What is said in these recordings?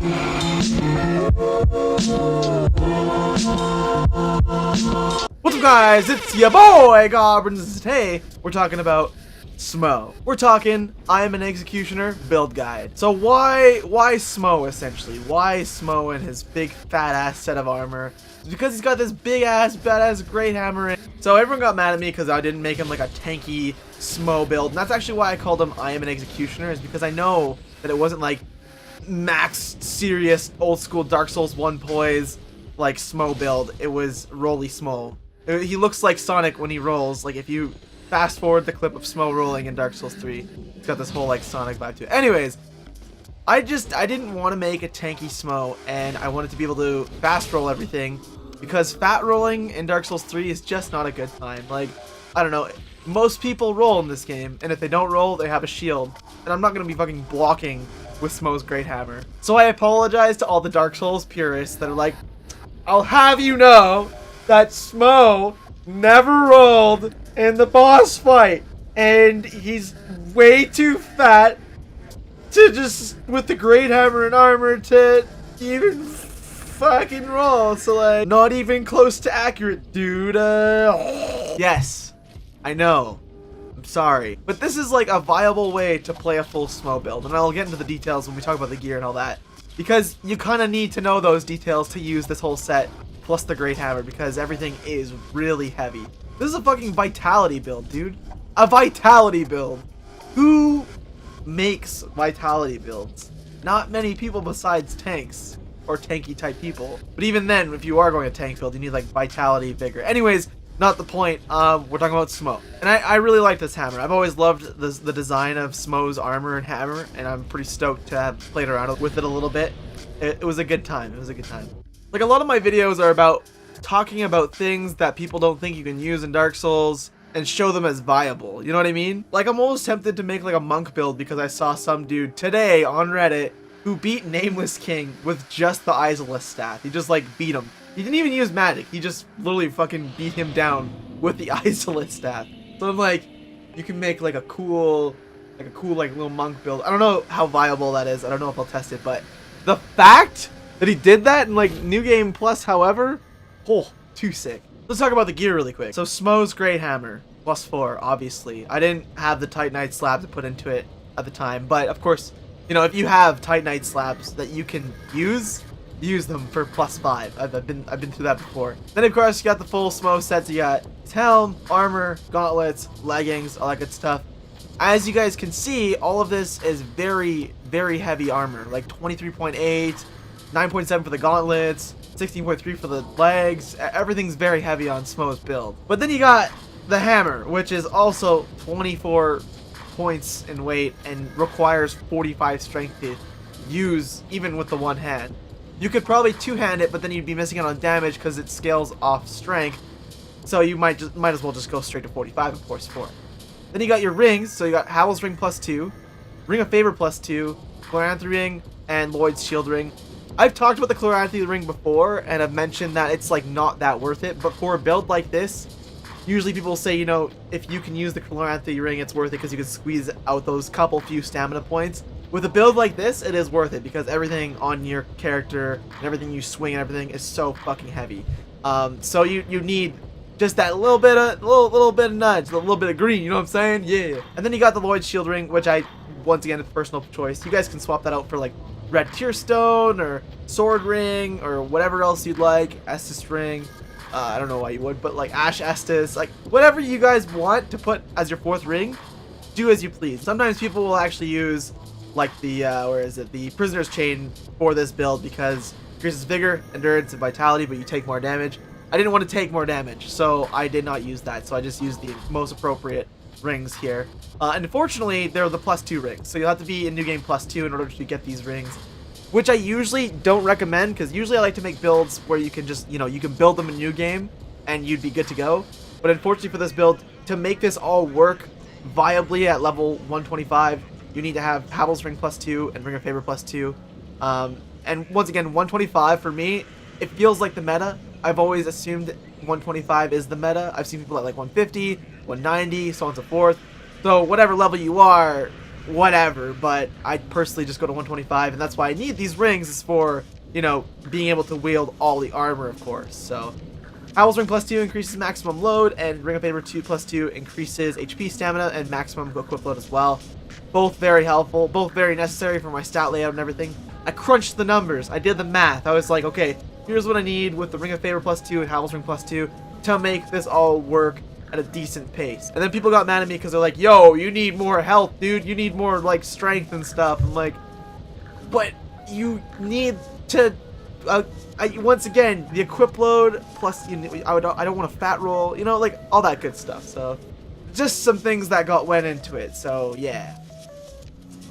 What's up, guys? It's your boy Goblins, and today we're talking about Smough. We're talking I am an executioner build guide. So why Smough essentially? Why Smough and his big fat ass set of armor? It's because he's got this big ass badass great hammer in. So everyone got mad at me because I didn't make him like a tanky Smough build, and that's actually why I called him I am an executioner, is because I know that it wasn't like max serious old school Dark Souls 1 poise like Smough build. It was rolly Smough. He looks like Sonic when he rolls. Like if you fast forward the clip of Smough rolling in Dark Souls 3, it's got this whole like Sonic vibe to it. Anyways, I didn't want to make a tanky Smough, and I wanted to be able to fast roll everything, because fat rolling in Dark Souls 3 is just not a good time. Like, I don't know, most people roll in this game, and if they don't roll, they have a shield, and I'm not gonna be fucking blocking with Smough's great hammer. So I apologize to all the Dark Souls purists that are like, I'll have you know that Smough never rolled in the boss fight, and he's way too fat to just, with the great hammer and armor, to even fucking roll. So like, not even close to accurate, dude. Yes, I know. I'm sorry, but this is like a viable way to play a full Smough build, and I'll get into the details when we talk about the gear and all that, because you kind of need to know those details to use this whole set plus the great hammer, because everything is really heavy. This is a fucking vitality build, dude. A vitality build. Who makes vitality builds? Not many people besides tanks or tanky type people. But even then, if you are going a tank build, you need like vitality, vigor. Anyways, not the point. We're talking about Smough, and I really like this hammer. I've always loved the design of Smough's armor and hammer, and I'm pretty stoked to have played around with it a little bit. It was a good time. It was a good time. Like, a lot of my videos are about talking about things that people don't think you can use in Dark Souls and show them as viable. You know what I mean? Like, I'm almost tempted to make like a monk build because I saw some dude today on Reddit who beat Nameless King with just the Isolus staff. He just like beat him. He didn't even use magic. He just literally fucking beat him down with the Isolus staff. So I'm like, you can make like a cool like little monk build. I don't know how viable that is. I don't know if I'll test it, but the fact that he did that in like New Game Plus, however, oh, too sick. Let's talk about the gear really quick. So Smough's great hammer, +4, obviously. I didn't have the Titanite slab to put into it at the time, but of course, you know, if you have Titanite slabs that you can use them for +5. I've been through that before. Then of course you got the full Smough sets. You got his helm, armor, gauntlets, leggings, all that good stuff. As you guys can see, all of this is very, very heavy armor, like 23.8, 9.7 for the gauntlets, 16.3 for the legs. Everything's very heavy on Smough's build. But then you got the hammer, which is also 24 points in weight and requires 45 strength to use, even with the one hand. You could probably two-hand it, but then you'd be missing out on damage because it scales off strength. So you might as well just go straight to 45 and force 4. Then you got your rings. So you got Havels Ring +2, Ring of Favor +2, Chloranthy Ring, and Lloyd's Shield Ring. I've talked about the Chloranthy Ring before, and I've mentioned that it's like not that worth it, but for a build like this, usually people say, you know, if you can use the Chloranthy Ring, it's worth it because you can squeeze out those few stamina points. With a build like this, it is worth it because everything on your character and everything you swing and everything is so fucking heavy. So you need just that little bit of nudge, a little bit of green, you know what I'm saying? Yeah. And then you got the Lloyd's Shield Ring, which once again, it's personal choice. You guys can swap that out for like Red Tearstone or Sword Ring or whatever else you'd like. Estus Ring. I don't know why you would, but like Ash Estus, like whatever you guys want to put as your 4th ring, do as you please. Sometimes people will actually use like the the Prisoner's Chain for this build because it increases vigor, endurance, and vitality, but you take more damage. I didn't want to take more damage, so I did not use that. So I just used the most appropriate rings here. And unfortunately, they're the +2 rings, so you'll have to be in New Game +2 in order to get these rings, which I usually don't recommend, because usually I like to make builds where you can just, you know, you can build them in New Game and you'd be good to go. But unfortunately for this build, to make this all work viably at level 125, you need to have Havels Ring +2 and Ring of Favor +2. And once again, 125 for me, it feels like the meta. I've always assumed 125 is the meta. I've seen people at like 150, 190, so on and so forth. So whatever level you are, whatever, but I personally just go to 125, and that's why I need these rings, is for, you know, being able to wield all the armor, of course. So Havels Ring +2 increases maximum load, and Ring of Favor 2 +2 increases HP, stamina, and maximum equip load as well. Both very helpful, both very necessary for my stat layout and everything. I crunched the numbers, I did the math. I was like, okay, here's what I need with the Ring of Favor +2 and Havels Ring +2 to make this all work at a decent pace. And then people got mad at me because they're like, yo, you need more health, dude. You need more, like, strength and stuff. I'm like, but you need to... once again, the equip load plus I don't want to fat roll, you know, like all that good stuff. So just some things that went into it. So yeah,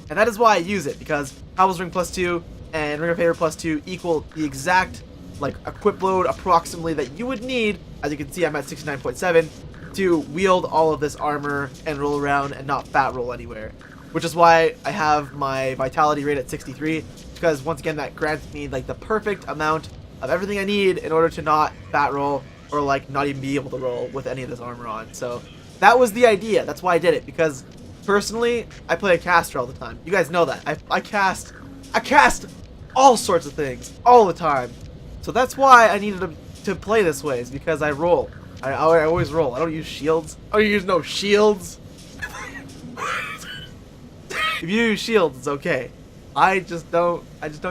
and that is why I use it, because Havels Ring +2 and Ring of Favor +2 equal the exact like equip load approximately that you would need. As you can see, I'm at 69.7 to wield all of this armor and roll around and not fat roll anywhere, which is why I have my vitality rate at 63. Because once again, that grants me like the perfect amount of everything I need in order to not fat roll or like not even be able to roll with any of this armor on. So that was the idea. That's why I did it, because personally I play a caster all the time. You guys know that. I cast all sorts of things all the time. So that's why I needed to play this way, is because I roll. I always roll. I don't use shields. I don't use no shields. If you use shields, it's okay. I just don't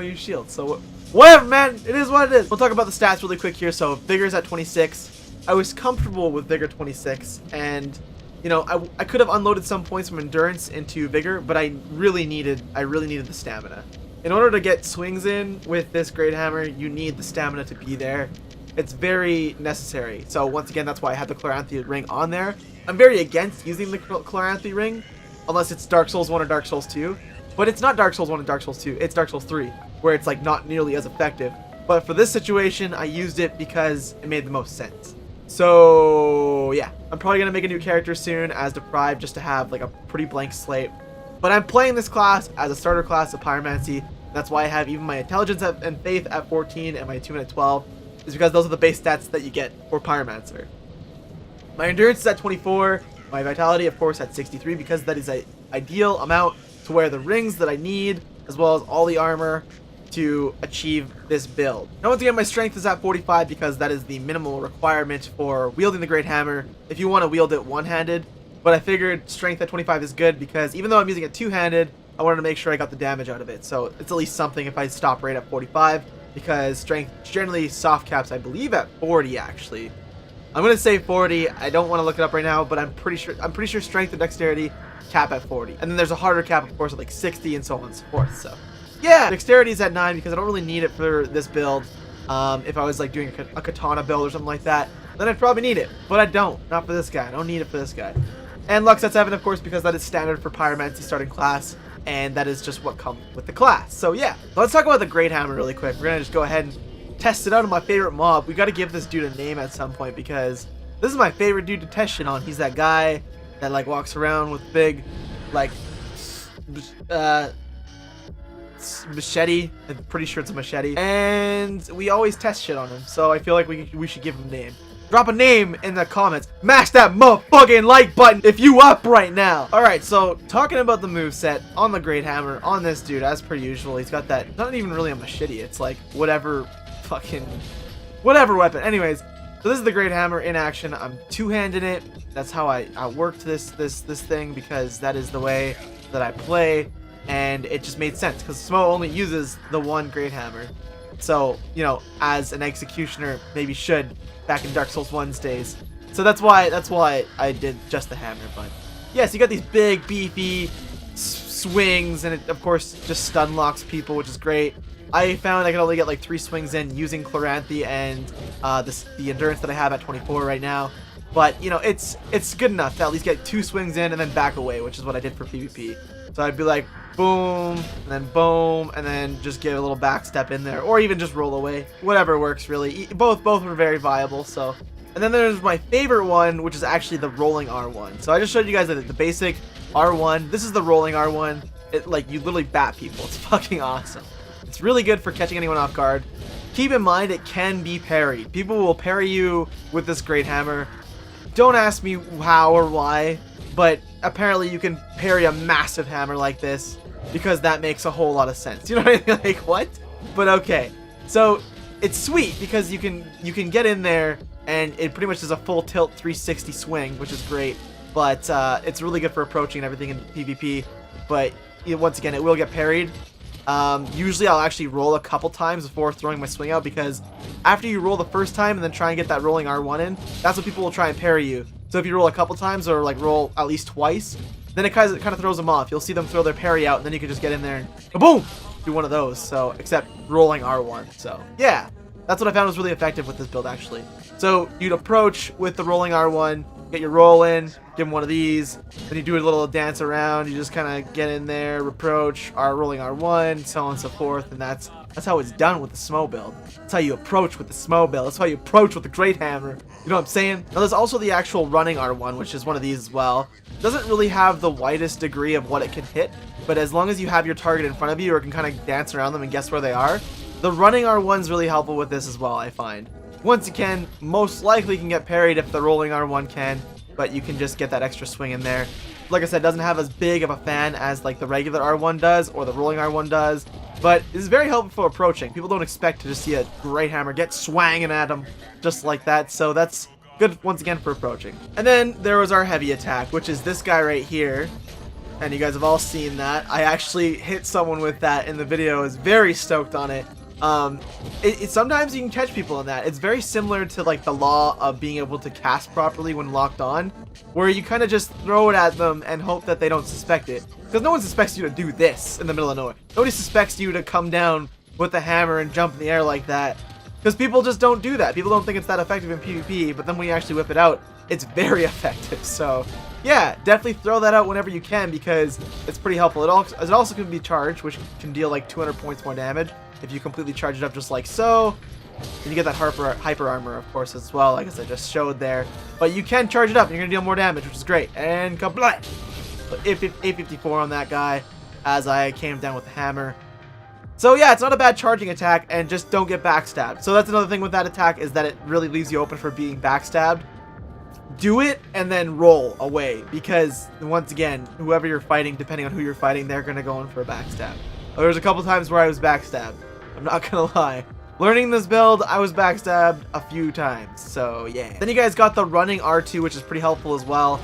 use shields. So whatever, man, it is what it is. We'll talk about the stats really quick here. So Vigor's at 26. I was comfortable with Vigor 26, and you know, I could have unloaded some points from endurance into Vigor, but I really needed the stamina. In order to get swings in with this Great Hammer, you need the stamina to be there. It's very necessary. So once again, that's why I had the Chloranthy Ring on there. I'm very against using the Chloranthy Ring unless it's Dark Souls 1 or Dark Souls 2. But it's not Dark Souls 1 and Dark Souls 2, it's Dark Souls 3, where it's like not nearly as effective. But for this situation, I used it because it made the most sense. So yeah, I'm probably going to make a new character soon as Deprived, just to have like a pretty blank slate. But I'm playing this class as a starter class of Pyromancy. That's why I have even my Intelligence and Faith at 14 and my Attunement at 12, is because those are the base stats that you get for Pyromancer. My Endurance is at 24, my Vitality of course at 63, because that is an ideal amount to wear the rings that I need, as well as all the armor to achieve this build. Now once again, my strength is at 45 because that is the minimal requirement for wielding the Great Hammer if you want to wield it one-handed. But I figured strength at 25 is good because even though I'm using it two-handed, I wanted to make sure I got the damage out of it. So it's at least something if I stop right at 45, because strength generally soft caps, I believe, at 40 actually. I'm gonna say 40. I don't want to look it up right now, but I'm pretty sure strength and dexterity cap at 40, and then there's a harder cap of course at like 60 and so on and so forth. So yeah, dexterity is at 9 because I don't really need it for this build. If I was like doing a katana build or something like that, then I'd probably need it, but I don't. Not for this guy. I don't need it for this guy. And Luck's at 7 of course, because that is standard for Pyromancy starting class, and that is just what comes with the class. So yeah, let's talk about the Great Hammer really quick. We're gonna just go ahead and test it out on my favorite mob. We got to give this dude a name at some point, because this is my favorite dude to test shit on. He's that guy that like walks around with big like machete. I'm pretty sure it's a machete, and we always test shit on him, so I feel like we should give him a name. Drop a name in the comments. Mash that motherfucking like button if you up right now. Alright, so talking about the moveset on the Great Hammer on this dude, as per usual, he's got that, not even really a machete, it's like whatever weapon. Anyways, so this is the Great Hammer in action. I'm two-handing it. That's how I worked this thing, because that is the way that I play, and it just made sense because Smough only uses the one Great Hammer. So, you know, as an executioner maybe should back in Dark Souls 1's days. So that's why I did just the hammer. But yes, you got these big beefy swings, and it of course just stun locks people, which is great. I found I could only get like 3 swings in using Chloranthy and the endurance that I have at 24 right now. But you know, it's good enough to at least get 2 swings in and then back away, which is what I did for PvP. So I'd be like boom, and then just give a little back step in there, or even just roll away. Whatever works really. Both were very viable. So, and then there's my favorite one, which is actually the rolling R1. So I just showed you guys the basic R1. This is the rolling R1. It like you literally bat people. It's fucking awesome. It's really good for catching anyone off guard. Keep in mind it can be parried. People will parry you with this Great Hammer. Don't ask me how or why, but apparently you can parry a massive hammer like this, because that makes a whole lot of sense. You know what I mean? Like, what? But okay. So it's sweet because you can get in there and it pretty much does a full tilt 360 swing, which is great. But it's really good for approaching and everything in PvP. But once again, it will get parried. Usually I'll actually roll a couple times before throwing my swing out, because after you roll the first time and then try and get that rolling R1 in, that's when people will try and parry you. So if you roll a couple times or like roll at least twice, then it kind of throws them off. You'll see them throw their parry out, and then you can just get in there and boom, do one of those. So except rolling R1. So yeah, that's what I found was really effective with this build actually. So you'd approach with the rolling R1, get your roll in, give him one of these, then you do a little dance around, you just kind of get in there, approach, rolling R1, so on and so forth, and that's how it's done with the Smough build. That's how you approach with the Smough build. That's how you approach with the Great Hammer. You know what I'm saying? Now there's also the actual running R1, which is one of these as well. Doesn't really have the widest degree of what it can hit, but as long as you have your target in front of you or can kind of dance around them and guess where they are, the running R1's really helpful with this as well, I find. Once again, most likely can get parried if the rolling R1 can, but you can just get that extra swing in there. Like I said, it doesn't have as big of a fan as like the regular R1 does or the rolling R1 does, but it's very helpful for approaching. People don't expect to just see a Great Hammer get swanging at them just like that, so that's good once again for approaching. And then there was our heavy attack, which is this guy right here. And you guys have all seen that. I actually hit someone with that in the video. I was very stoked on it. Sometimes you can catch people in that. It's very similar to like the law of being able to cast properly when locked on, where you kind of just throw it at them and hope that they don't suspect it. Because no one suspects you to do this in the middle of nowhere. Nobody suspects you to come down with a hammer and jump in the air like that. Because people just don't do that. People don't think it's that effective in PvP, but then when you actually whip it out, it's very effective. So yeah, definitely throw that out whenever you can because it's pretty helpful. It also can be charged, which can deal like 200 points more damage if you completely charge it up just like so. And you get that hyper armor, of course, as well, like I just showed there. But you can charge it up, and you're going to deal more damage, which is great. And kablat! 854 on that guy as I came down with the hammer. So yeah, it's not a bad charging attack, and just don't get backstabbed. So that's another thing with that attack, is that it really leaves you open for being backstabbed. Do it and then roll away, because once again, whoever you're fighting, depending on who you're fighting, they're going to go in for a backstab. There was a couple times where I was backstabbed. I'm not going to lie. Learning this build, I was backstabbed a few times, so yeah. Then you guys got the running R2, which is pretty helpful as well.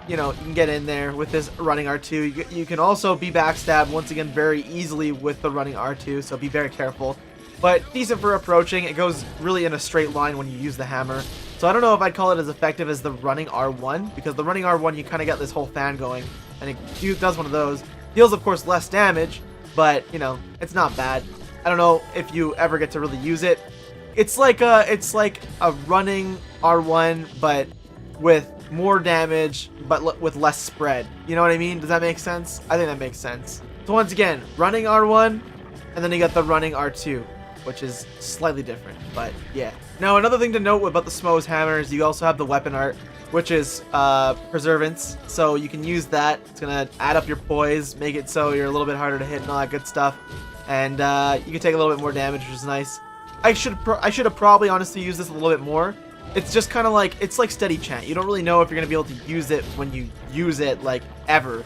You know, you can get in there with this running R2. You can also be backstabbed, once again, very easily with the running R2, so be very careful. But decent for approaching. It goes really in a straight line when you use the hammer. So I don't know if I'd call it as effective as the running R1, because the running R1, you kind of get this whole fan going, and it does one of those. Deals, of course, less damage, but, you know, it's not bad. I don't know if you ever get to really use it. It's like a running R1, but with more damage, but with less spread. You know what I mean? Does that make sense? I think that makes sense. So once again, running R1, and then you got the running R2, which is slightly different, but yeah. Now, another thing to note about the Smoughs hammer is you also have the weapon art, which is Preservance, so you can use that. It's going to add up your poise, make it so you're a little bit harder to hit and all that good stuff. And you can take a little bit more damage, which is nice. I should have probably honestly used this a little bit more. It's just kind of like, it's like steady chant. You don't really know if you're going to be able to use it when you use it, like, ever.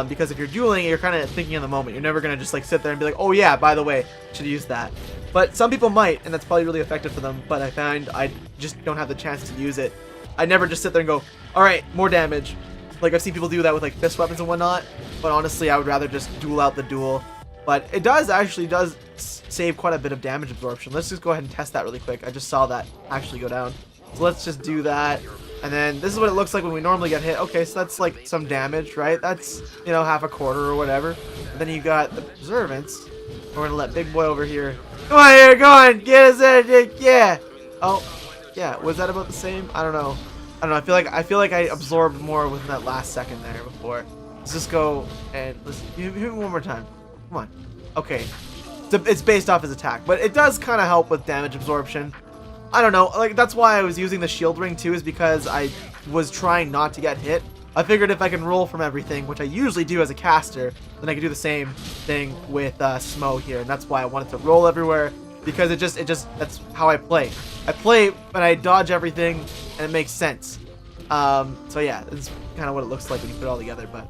Because if you're dueling, you're kind of thinking in the moment. You're never going to just, like, sit there and be like, oh yeah, by the way, should use that. But some people might, and that's probably really effective for them. But I find I just don't have the chance to use it. I never just sit there and go, alright, more damage. Like, I've seen people do that with, like, fist weapons and whatnot. But honestly, I would rather just duel out the duel. But it actually does save quite a bit of damage absorption. Let's just go ahead and test that really quick. I just saw that actually go down. So let's just do that. And then this is what it looks like when we normally get hit. Okay, so that's like some damage, right? That's, you know, half a quarter or whatever. And then you got the Preservance. We're going to let Big Boy over here. Come on here, go on. Get us in. Yeah. Oh, yeah. Was that about the same? I don't know. I feel like I absorbed more within that last second there before. Let's just go and let's hit me one more time. Come on. Okay. It's based off his attack, but it does kind of help with damage absorption. I don't know. Like, that's why I was using the shield ring too, is because I was trying not to get hit. I figured if I can roll from everything, which I usually do as a caster, then I can do the same thing with Smough here, and that's why I wanted to roll everywhere, because it just that's how I play. I play when I dodge everything, and it makes sense. So yeah, it's kind of what it looks like when you put it all together. But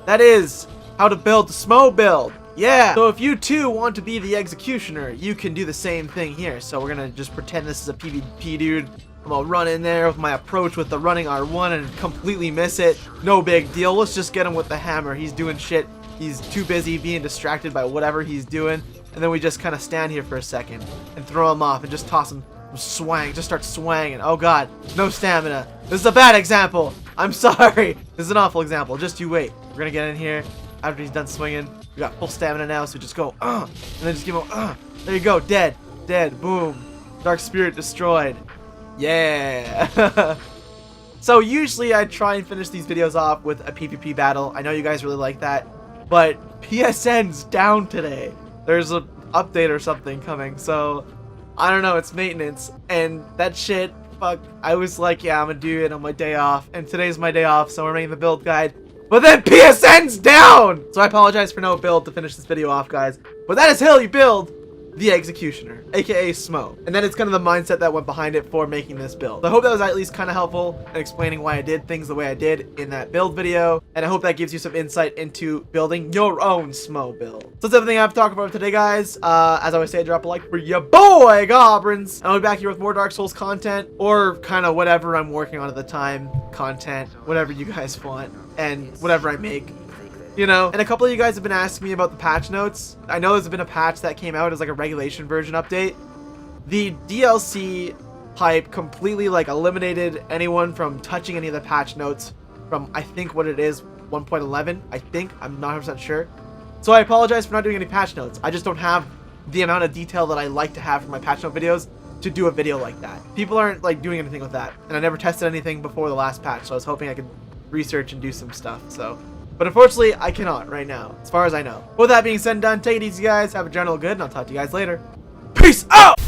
that is how to build the Smough build. Yeah. So if you too want to be the executioner, you can do the same thing here. So we're gonna just pretend this is a PvP dude. I'm gonna run in there with my approach with the running R1 and completely miss it. No big deal. Let's just get him with the hammer. He's doing shit. He's too busy being distracted by whatever he's doing. And then we just kind of stand here for a second and throw him off and just toss him. Swang. Just start swanging. Oh god. No stamina. This is a bad example. I'm sorry. This is an awful example. Just you wait. We're gonna get in here after he's done swinging. We got full stamina now, so just go, and then just give him, there you go, dead, boom, dark spirit destroyed, yeah. So usually I try and finish these videos off with a PvP battle. I know you guys really like that, but PSN's down today. There's an update or something coming, so I don't know, it's maintenance, and that shit, fuck, I was like, yeah, I'm gonna do it on my day off, and today's my day off, so we're making the build guide. But then PSN's down! So I apologize for no build to finish this video off, guys. But that is how you build the Executioner, aka Smough. And that is kind of the mindset that went behind it for making this build. So I hope that was at least kind of helpful in explaining why I did things the way I did in that build video. And I hope that gives you some insight into building your own Smough build. So that's everything I have to talk about today, guys. As I always say, drop a like for your boy, Goblins. And I'll be back here with more Dark Souls content, or kind of whatever I'm working on at the time, content, whatever you guys want, and whatever I make. You know, and a couple of you guys have been asking me about the patch notes. I know there's been a patch that came out as like a regulation version update. The DLC hype completely like eliminated anyone from touching any of the patch notes from, I think what it is, 1.11, I think. I'm not 100% sure. So I apologize for not doing any patch notes. I just don't have the amount of detail that I like to have for my patch note videos to do a video like that. People aren't like doing anything with that. And I never tested anything before the last patch, so I was hoping I could research and do some stuff, so. But unfortunately, I cannot right now, as far as I know. With that being said and done, take it easy, guys. Have a general good, and I'll talk to you guys later. Peace out!